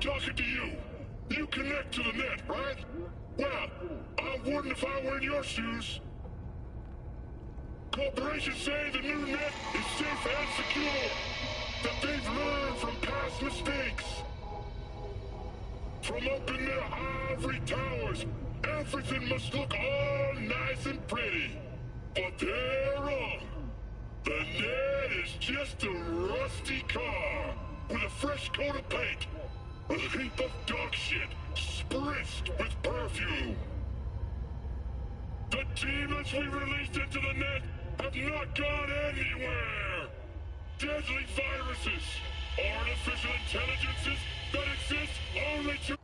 talking to you. You connect to the net, right? Well, I wouldn't if I were in your shoes. Corporations say the new net is safe and secure. That they've learned from past mistakes. From up in their ivory towers, everything must look all nice and pretty. But they're wrong. The net is just a rusty car with a fresh coat of paint. A heap of dog shit spritzed with perfume. The demons we released into the net have not gone anywhere. Deadly viruses, artificial intelligences that exist only to...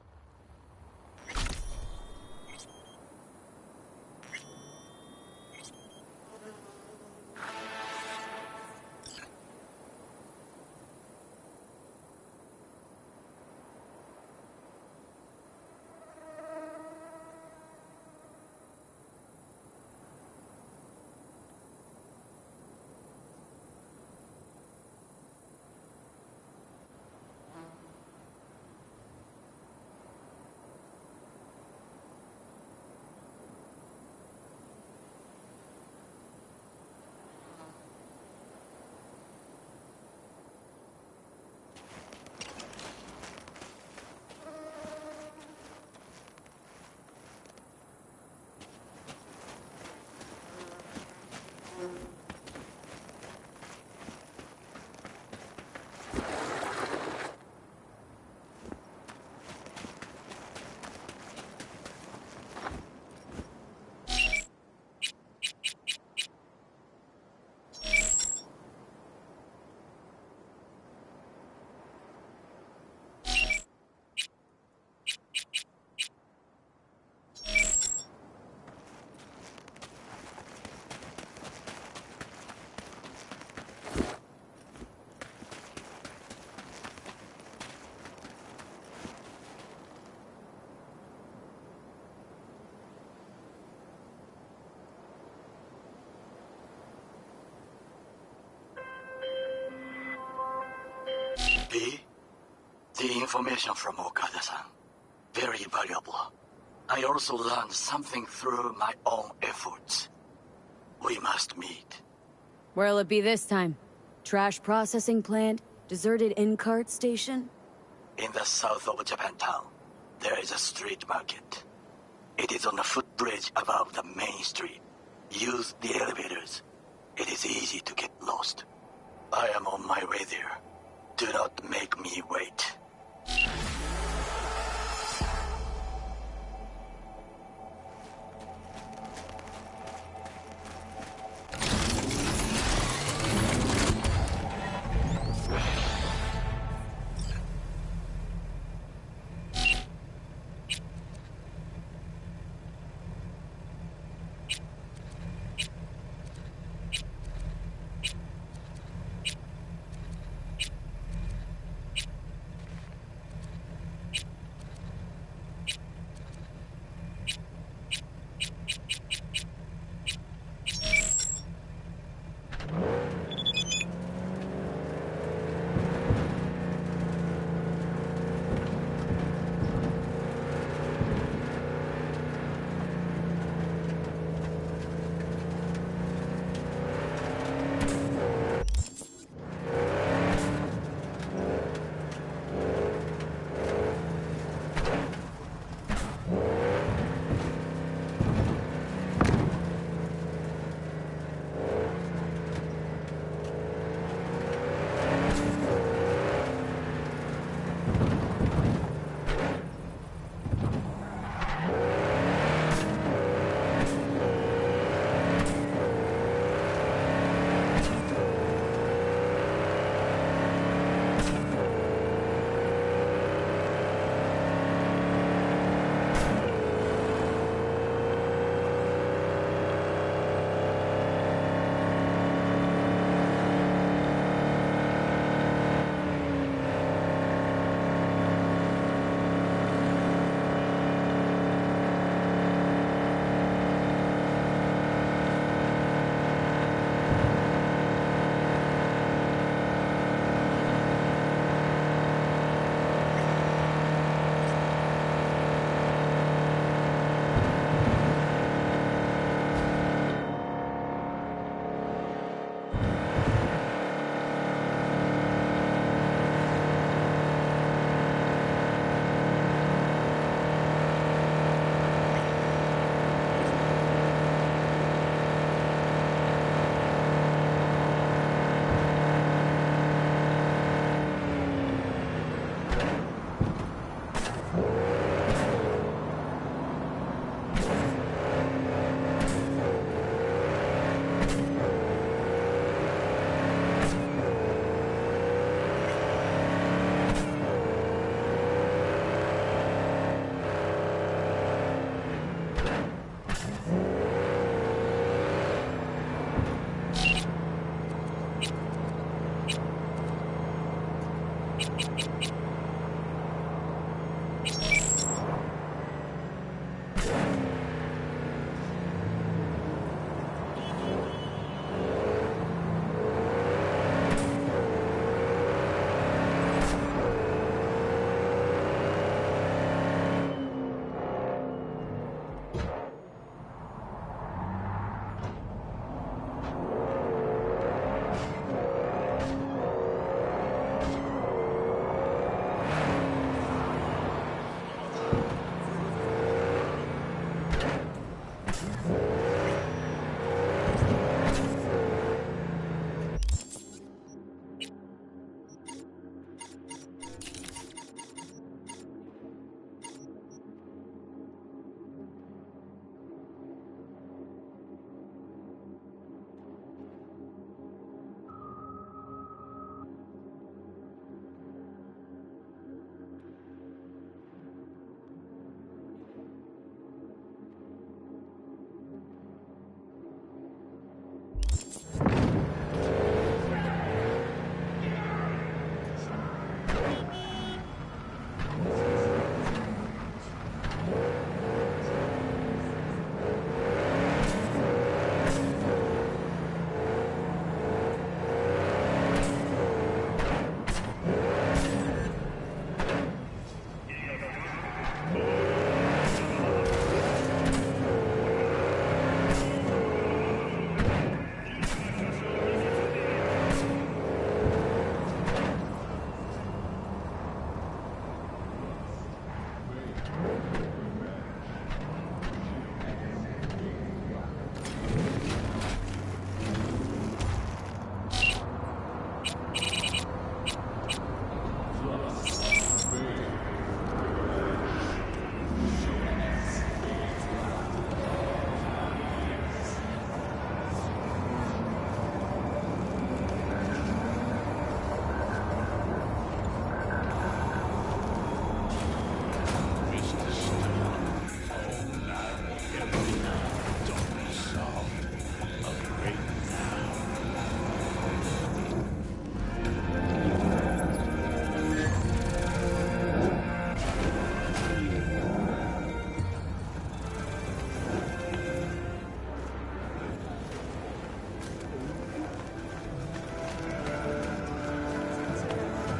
The information from Okada-san. Very valuable. I also learned something through my own efforts. We must meet. Where'll it be this time? Trash processing plant? Deserted in-cart station? In the south of Japantown, there is a street market. It is on a footbridge above the main street. Use the elevators. It is easy to get lost. I am on my way there. Do not make me wait.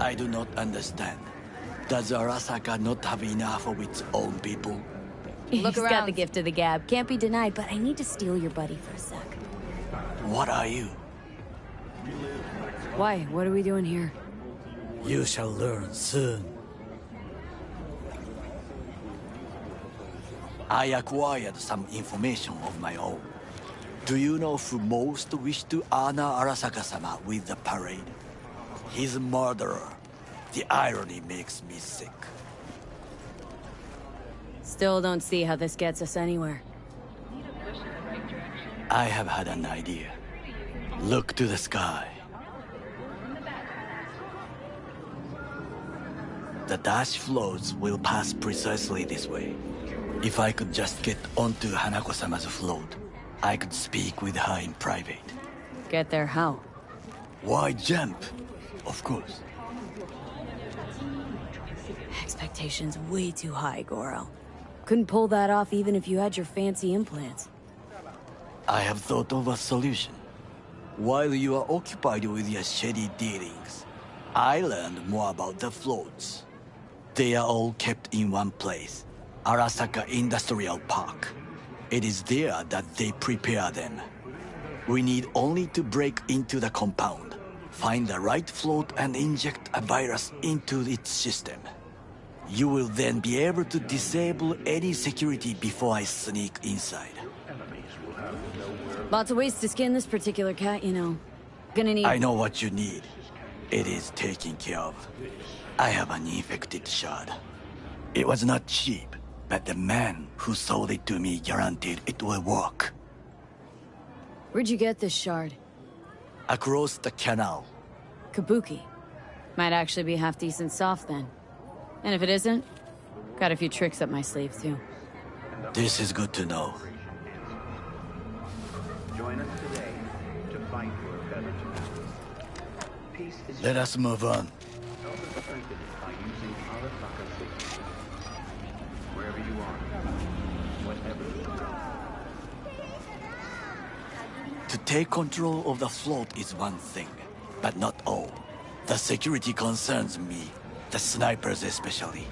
I do not understand. Does Arasaka not have enough of its own people? Look around. Got the gift of the gab. Can't be denied, but I need to steal your buddy for a sec. What are you? Why? What are we doing here? You shall learn soon. I acquired some information of my own. Do you know who most wished to honor Arasaka-sama with the parade? His murderer. The irony makes me sick. Still don't see how this gets us anywhere. I have had an idea. Look to the sky. The dash floats will pass precisely this way. If I could just get onto Hanako-sama's float, I could speak with her in private. Get there how? Why jump? Of course. Expectations way too high, Goro. Couldn't pull that off even if you had your fancy implants. I have thought of a solution. While you are occupied with your shady dealings, I learned more about the floats. They are all kept in one place, Arasaka Industrial Park. It is there that they prepare them. We need only to break into the compound, find the right float and inject a virus into its system. You will then be able to disable any security before I sneak inside. Lots of ways to skin this particular cat, you know. Gonna need... I know what you need. It is taken care of. I have an infected shard. It was not cheap, but the man who sold it to me guaranteed it will work. Where'd you get this shard? Across the canal. Kabuki. Might actually be half-decent soft then. And if it isn't, got a few tricks up my sleeve too. This is good to know. Join us today to fight for a better tomorrow. Peace is Let us move on. help us strengthen it by using Arasaka systems. Wherever you are, whatever you do. To take control of the float is one thing, but not all. The security concerns me, the snipers especially.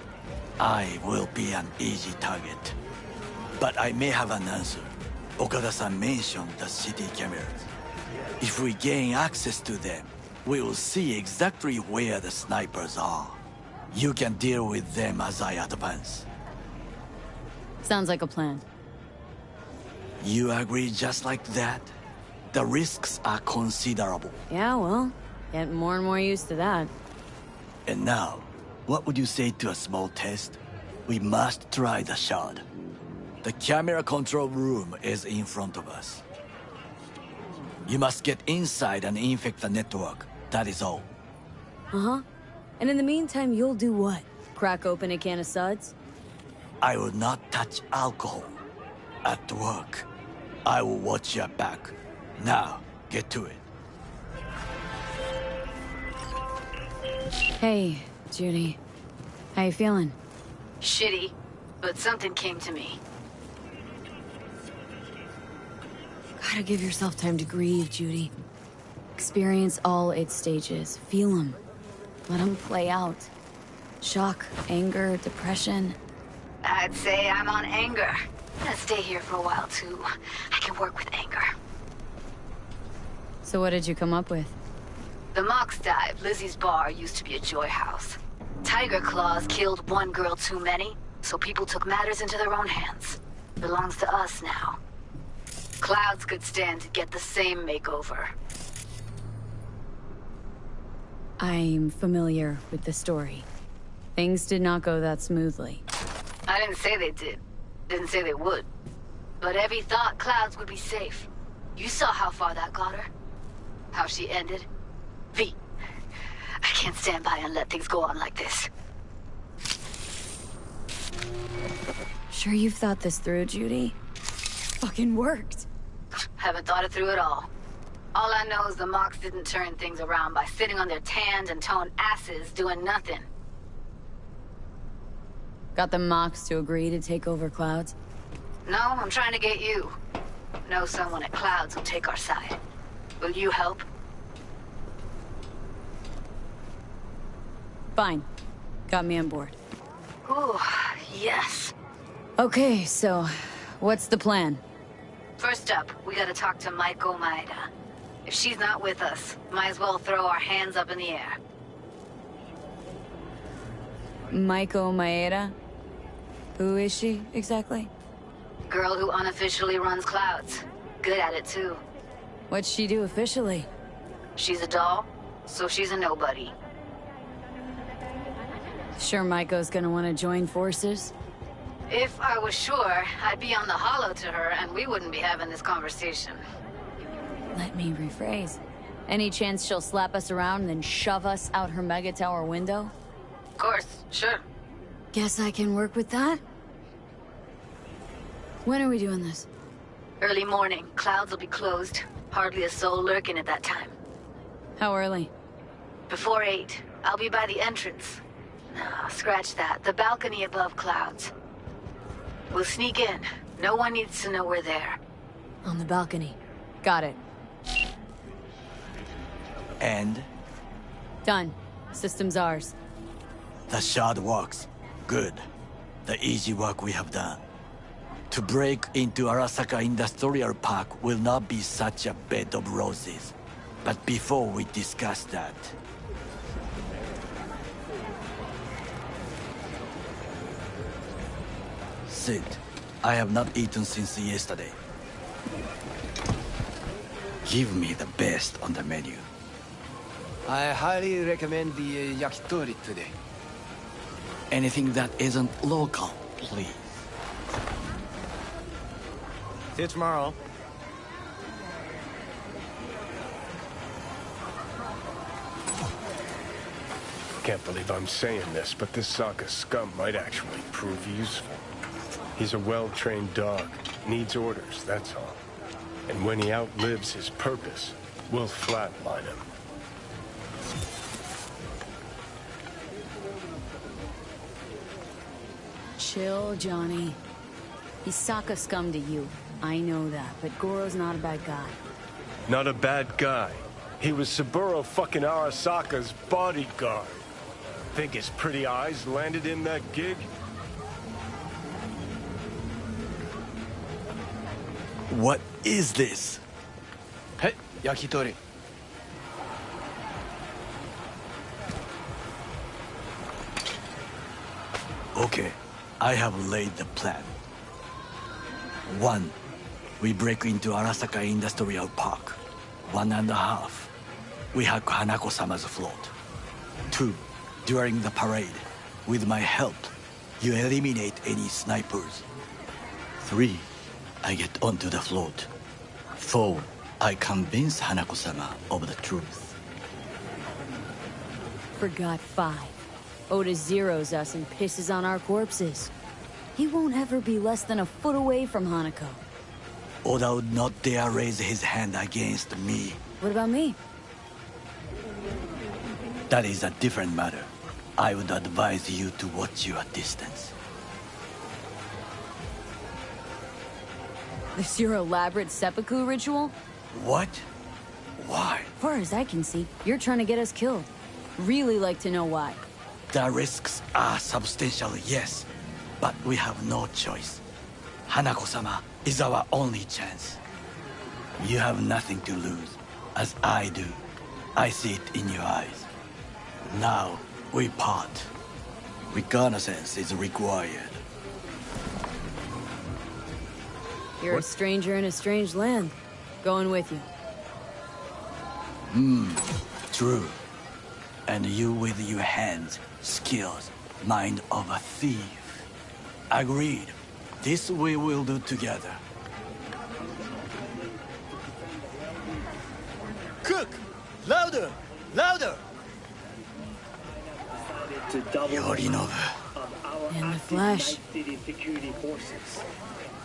I will be an easy target. But I may have an answer. Okada-san mentioned the city cameras. If we gain access to them, we will see exactly where the snipers are. You can deal with them as I advance. Sounds like a plan. You agree just like that? The risks are considerable. Yeah, well, getting more and more used to that. And now, what would you say to a small test? We must try the shard. The camera control room is in front of us. You must get inside and infect the network. That is all. Uh-huh. And in the meantime, you'll do what? Crack open a can of suds? I will not touch alcohol. At work, I will watch your back. Now, get to it. Hey, Judy. How you feeling? Shitty, but something came to me. Gotta give yourself time to grieve, Judy. Experience all its stages. Feel them. Let them play out. Shock, anger, depression. I'd say I'm on anger. I'll stay here for a while, too. I can work with anger. So what did you come up with? The Mox Dive, Lizzie's bar, used to be a joy house. Tiger Claws killed one girl too many, so people took matters into their own hands. Belongs to us now. Clouds could stand to get the same makeover. I'm familiar with the story. Things did not go that smoothly. I didn't say they did. Didn't say they would. But Evie thought Clouds would be safe. You saw how far that got her. How she ended. V, I can't stand by and let things go on like this. Sure you've thought this through, Judy? Fucking worked. Haven't thought it through at all. All I know is the Mox didn't turn things around by sitting on their tanned and toned asses doing nothing. Got the Mox to agree to take over Clouds? No, I'm trying to get you. Know someone at Clouds will take our side. Will you help? Fine. Got me on board. Ooh, yes. Okay, so what's the plan? First up, we gotta talk to Maiko Maeda. If she's not with us, might as well throw our hands up in the air. Maiko Maeda? Who is she, exactly? Girl who unofficially runs Clouds. Good at it, too. What'd she do officially? She's a doll, so she's a nobody. Sure Maiko's gonna want to join forces? If I was sure, I'd be on the holo to her and we wouldn't be having this conversation. Let me rephrase. Any chance she'll slap us around and then shove us out her mega tower window? Of course, sure. Guess I can work with that? When are we doing this? Early morning, Clouds will be closed. Hardly a soul lurking at that time. How early? Before 8, I'll be by the entrance. No, scratch that. The balcony above Clouds. We'll sneak in. No one needs to know we're there. On the balcony. Got it. And Done. System's ours. the shard works. Good. The easy work we have done. To break into Arasaka Industrial Park will not be such a bed of roses. But before we discuss that... Sid, I have not eaten since yesterday. Give me the best on the menu. I highly recommend the yakitori today. Anything that isn't local, please. See you tomorrow. Can't believe I'm saying this, but this Sokka scum might actually prove useful. He's a well-trained dog. Needs orders, that's all. And when he outlives his purpose, we'll flatline him. Chill, Johnny. He's Sokka scum to you. I know that, but Goro's not a bad guy. Not a bad guy. He was Saburo fucking Arasaka's bodyguard. Think his pretty eyes landed in that gig? What is this? Hey, yakitori. Okay, I have laid the plan. 1. We break into Arasaka Industrial Park. 1.5. We hack Hanako-sama's float. 2. During the parade, with my help, you eliminate any snipers. 3. I get onto the float. 4. I convince Hanako-sama of the truth. Forgot 5. Oda zeroes us and pisses on our corpses. He won't ever be less than a foot away from Hanako. Oda would not dare raise his hand against me. What about me? That is a different matter. I would advise you to watch your distance. This your elaborate seppuku ritual? What? Why? Far as I can see, you're trying to get us killed. Really like to know why. The risks are substantial, yes. But we have no choice. Hanako-sama is our only chance. You have nothing to lose, as I do. I see it in your eyes. Now, we part. Reconnaissance is required. You're a stranger in a strange land. Going with you. True. And you with your hands, skills, mind of a thief. Agreed. This we will do together. Cook! Louder! Louder! Yorinobu. In the flesh.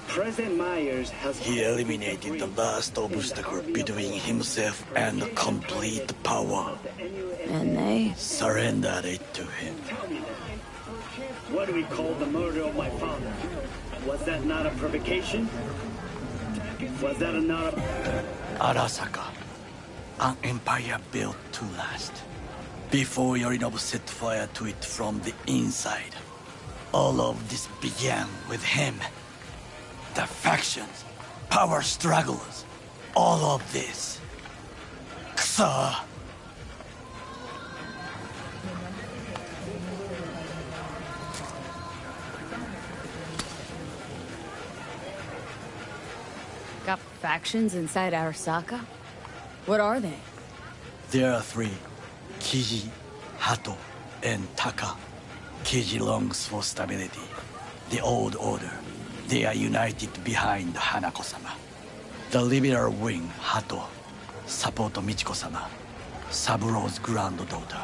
President Myers has He eliminated the last obstacle between himself and complete power. And they... Surrendered it to him. what do we call the murder of my father? Was that not a provocation? Was that not a... Arasaka. An empire built to last. Before Yorinobu set fire to it from the inside, all of this began with him. The factions, power struggles, all of this. Kusa! Got factions inside Arasaka? What are they? There are three: Kiji, Hato, and Taka. Kiji longs for stability. The old order. They are united behind Hanako-sama. The liberal wing, Hato, support Michiko-sama, Saburo's granddaughter.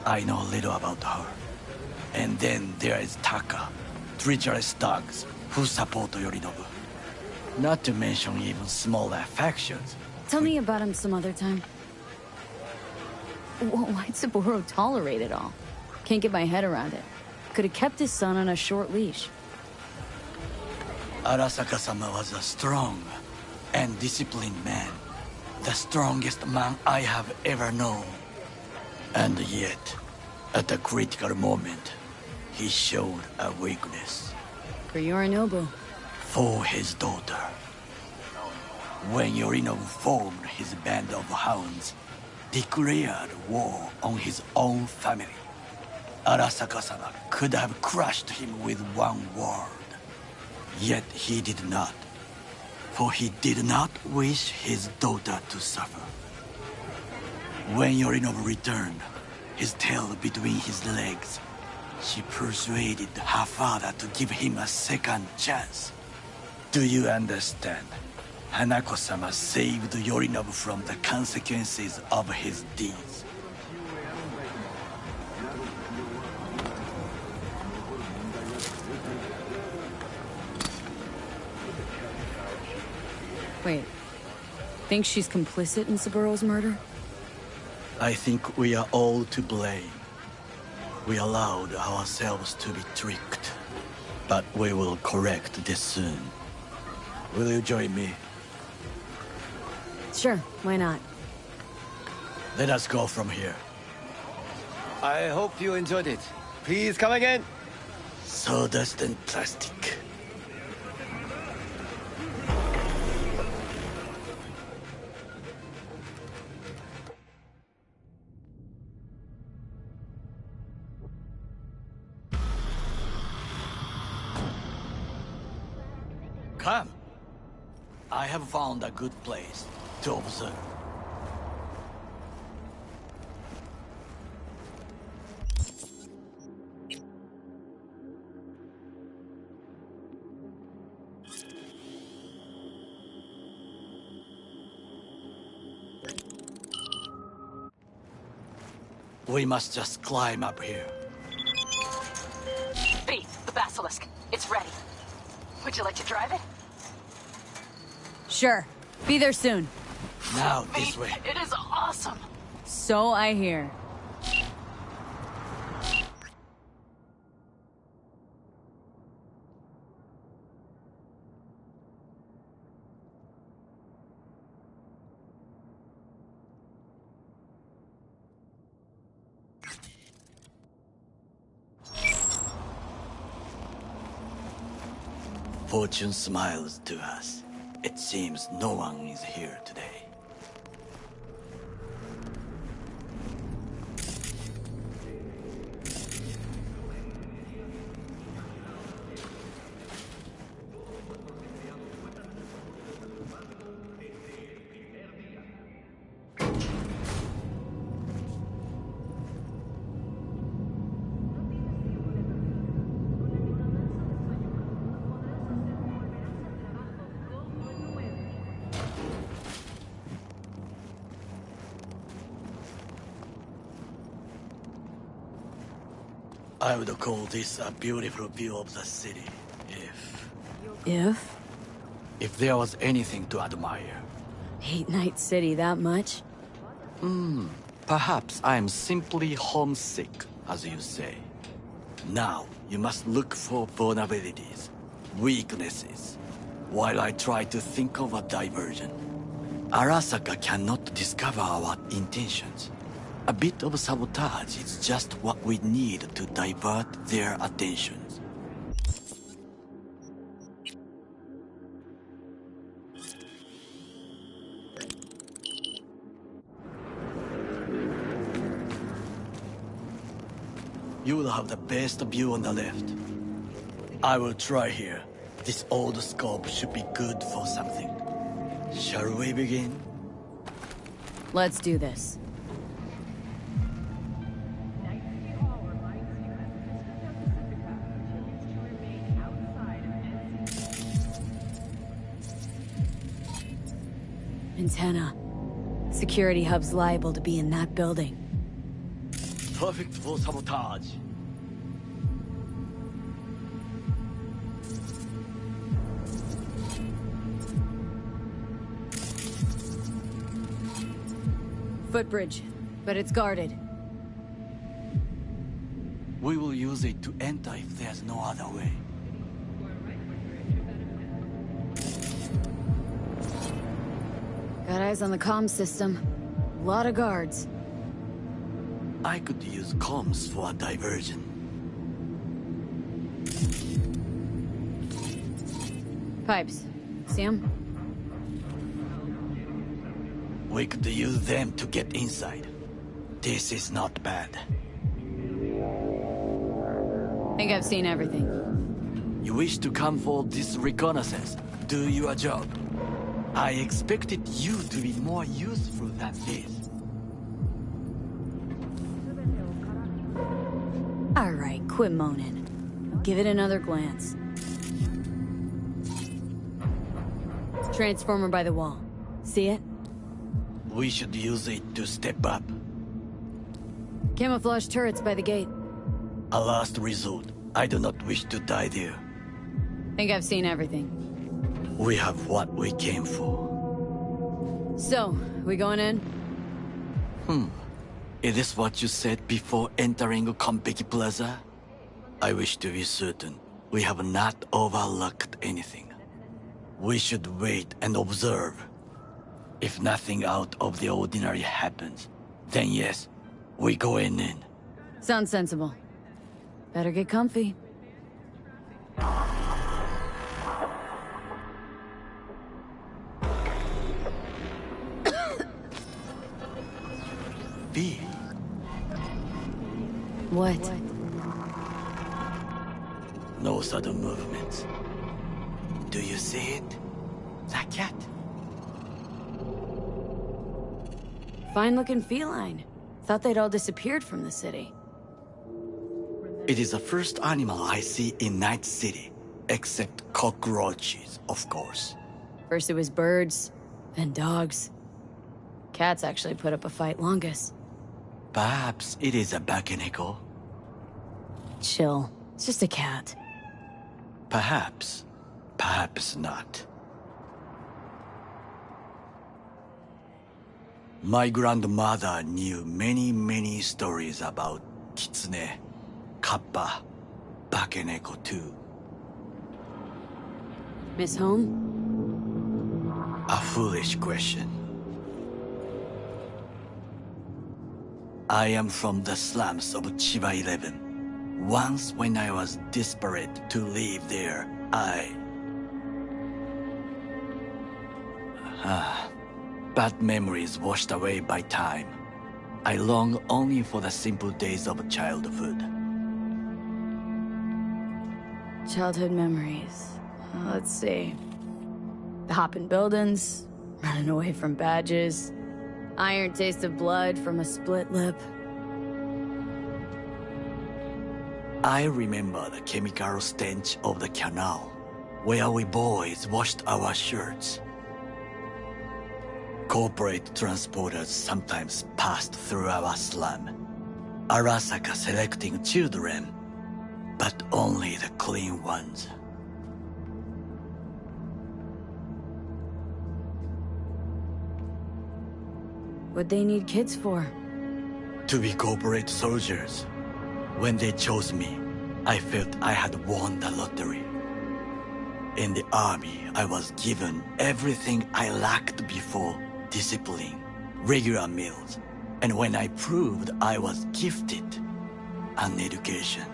I know little about her. And then there is Taka, treacherous dogs, who support Yorinobu. Not to mention even smaller factions. Tell me about him some other time. Why'd Saburo tolerate it all? Can't get my head around it. Could have kept his son on a short leash. Arasaka-sama was a strong and disciplined man. The strongest man I have ever known. And yet, at a critical moment, he showed a weakness. For Yorinobu. For his daughter. When Yorinobu formed his band of hounds, declared war on his own family, Arasaka-sama could have crushed him with one word. Yet he did not, for he did not wish his daughter to suffer. When Yorinobu returned, his tail between his legs, she persuaded her father to give him a second chance. Do you understand? Hanako-sama saved Yorinobu from the consequences of his deeds. Wait. Think she's complicit in Saburo's murder? I think we are all to blame. We allowed ourselves to be tricked. But we will correct this soon. Will you join me? Sure, why not? Let us go from here. I hope you enjoyed it. Please come again. Sawdust and plastic. Come. I have found a good place to observe. We must just climb up here. B, the basilisk. It's ready. Would you like to drive it? Sure. Be there soon. Now, this way. It is awesome. So I hear. Fortune smiles to us. It seems no one is here today. I would call this a beautiful view of the city, If? if there was anything to admire. Hate Night City that much? Perhaps I'm simply homesick, as you say. Now, you must look for vulnerabilities, weaknesses, while I try to think of a diversion. Arasaka cannot discover our intentions. A bit of sabotage is just what we need to divert their attentions. You will have the best view on the left. I will try here. This old scope should be good for something. Shall we begin? Let's do this. Antenna. Security hub's liable to be in that building. Perfect for sabotage. Footbridge, but it's guarded. We will use it to enter if there's no other way. Got eyes on the comm system. A lot of guards. I could use comms for a diversion. Pipes. See 'em? We could use them to get inside. This is not bad. Think I've seen everything. You wish to come for this reconnaissance? Do your job. I expected you to be more useful than this. Alright, quit moaning. Give it another glance. Transformer by the wall. See it? We should use it to step up. Camouflage turrets by the gate. A last resort. I do not wish to die there. Think I've seen everything. We have what we came for. So, we going in? Is this what you said before entering Konpeki Plaza? I wish to be certain we have not overlooked anything. We should wait and observe. If nothing out of the ordinary happens, then yes, we going in. Sounds sensible. Better get comfy. V. What? No sudden movements. Do you see it? That cat? Fine-looking feline. Thought they'd all disappeared from the city. It is the first animal I see in Night City, except cockroaches, of course. First it was birds, then dogs. Cats actually put up a fight longest. Perhaps it is a bakeneko. Chill. It's just a cat. Perhaps. Perhaps not. My grandmother knew many stories about kitsune, kappa, bakeneko too. Miss Home? A foolish question. I am from the slums of Chiba 11. Once when I was desperate to live there, bad memories washed away by time. I long only for the simple days of childhood. Childhood memories. Let's see. The hopping buildings, running away from badges, iron taste of blood from a split lip. I remember the chemical stench of the canal, where we boys washed our shirts. Corporate transporters sometimes passed through our slum, Arasaka selecting children, but only the clean ones. What'd they need kids for? To be corporate soldiers. When they chose me, I felt I had won the lottery. In the army, I was given everything I lacked before: discipline, regular meals, And when I proved I was gifted an education.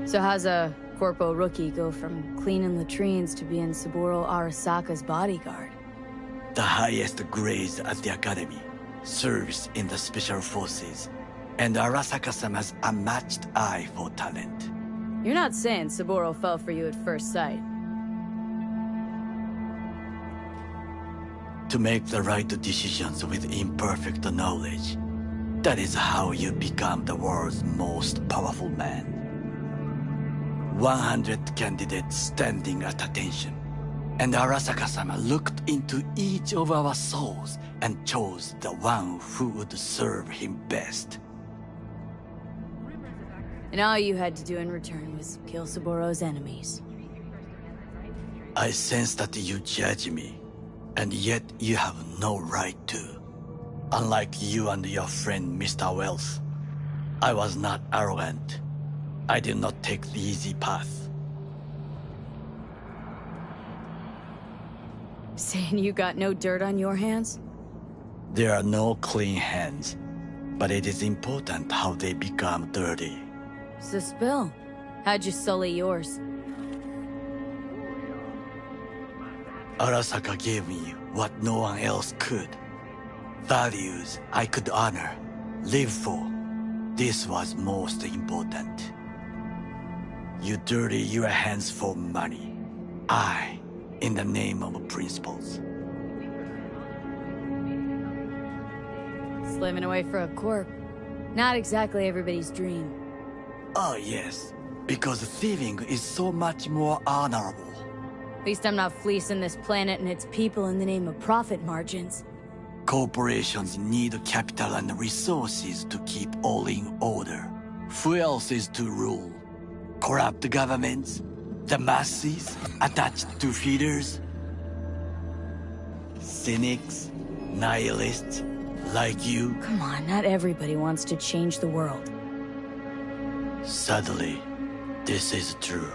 So how's a corpo rookie go from cleaning latrines to being Saburo Arasaka's bodyguard? The highest grades at the academy, serves in the special forces, and Arasaka-sama's unmatched eye for talent. You're not saying Saburo fell for you at first sight. To make the right decisions with imperfect knowledge, that is how you become the world's most powerful man. 100 candidates standing at attention, and Arasaka-sama looked into each of our souls and chose the one who would serve him best. And all you had to do in return was kill Saburo's enemies. I sense that you judge me, and yet you have no right to. Unlike you and your friend Mr. Wells, I was not arrogant. I did not take the easy path. Saying you got no dirt on your hands? There are no clean hands, but it is important how they become dirty. So spill. How'd you sully yours? Arasaka gave me what no one else could. Values I could honor, live for. This was most important. You dirty your hands for money. I, in the name of principles. Slaving away for a corp. Not exactly everybody's dream. Oh yes, because thieving is so much more honorable. At least I'm not fleecing this planet and its people in the name of profit margins. Corporations need capital and resources to keep all in order. Who else is to rule? Corrupt governments? The masses attached to feeders? Cynics? Nihilists? Like you? Come on, not everybody wants to change the world. Sadly, this is true.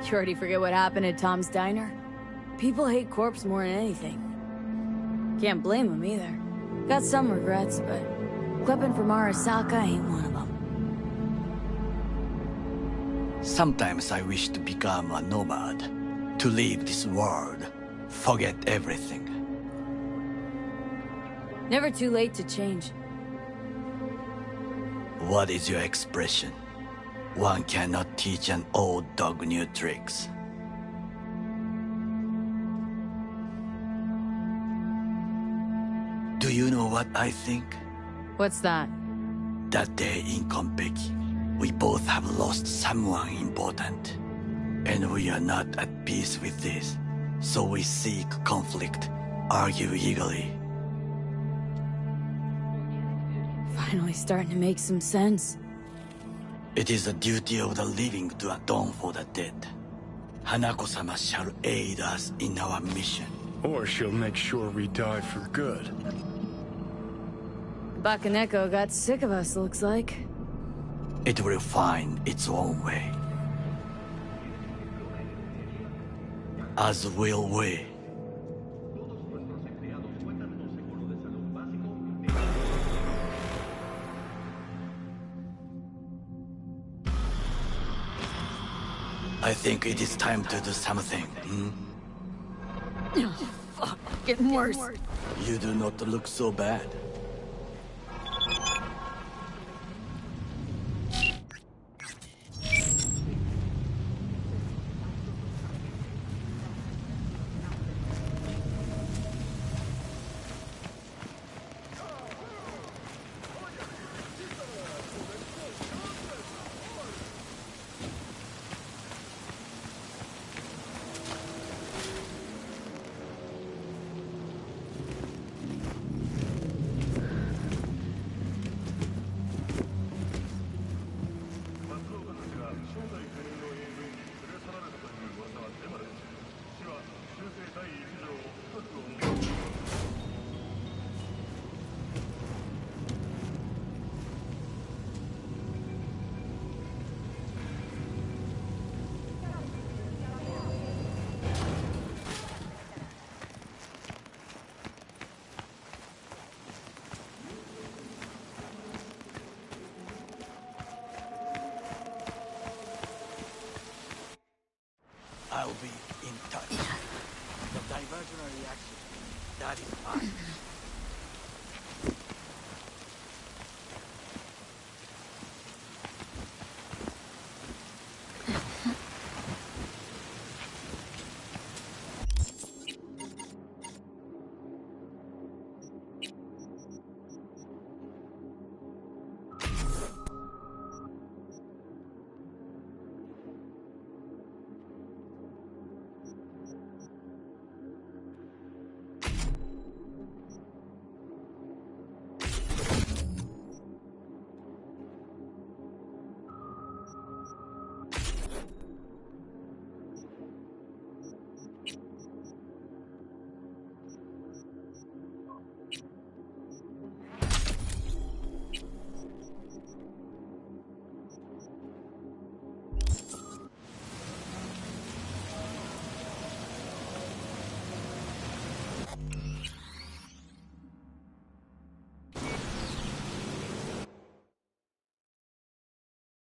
You already forget what happened at Tom's Diner? People hate corpse more than anything. Can't blame them either. Got some regrets, but weapon from Arasaka ain't one of them. Sometimes I wish to become a nomad, to leave this world, forget everything. Never too late to change. What is your expression? One cannot teach an old dog new tricks. Do you know what I think? What's that? That day in Konpeki, we both have lost someone important. And we are not at peace with this. So we seek conflict, argue eagerly. Finally starting to make some sense. It is the duty of the living to atone for the dead. Hanako-sama shall aid us in our mission. Or she'll make sure we die for good. Bakaneko got sick of us, looks like. It will find its own way. As will we. I think it is time to do something, Fuck, getting worse. You do not look so bad. I'll be in touch. The diversionary reaction, that is fine.